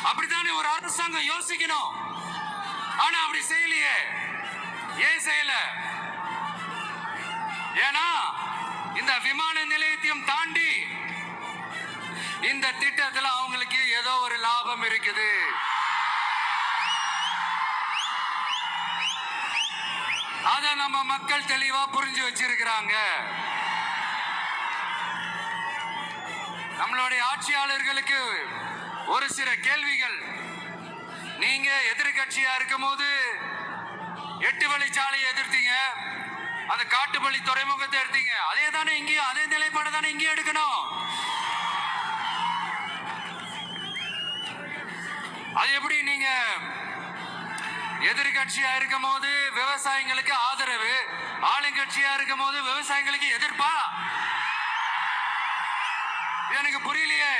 அப்படித்தானே ஒரு அரசாங்கம் யோசிக்கணும். ஆனா அப்படி செய்யலையே. ஏன் செய்யல? ஏன்னா இந்த விமான நிலையத்தையும் தாண்டி இந்த திட்டத்தில் அவங்களுக்கு ஏதோ ஒரு லாபம் இருக்குது. அத நம்ம மக்கள் தெளிவா புரிஞ்சு வச்சிருக்கிறாங்க. நம்மளுடைய ஆட்சியாளர்களுக்கு ஒரு சில கேள்விகள். நீங்க எதிர்கட்சியா இருக்கும் போது 8 வழிச்சாலையை எதிர்த்தீங்க, அந்த காட்டுப்பள்ளி துறைமுகத்தை எடுத்தீங்க. அதே தானே இங்கேயும், அதே நிலைப்பாடு தானே இங்கேயும் எடுக்கணும். அது எப்படி நீங்க எதிர்கட்சியா இருக்கும் போது விவசாயிகளுக்கு ஆதரவு, ஆளுங்கட்சியா இருக்கும் போது விவசாயிகளுக்கு எதிர்ப்பா? எனக்கு புரியலையே.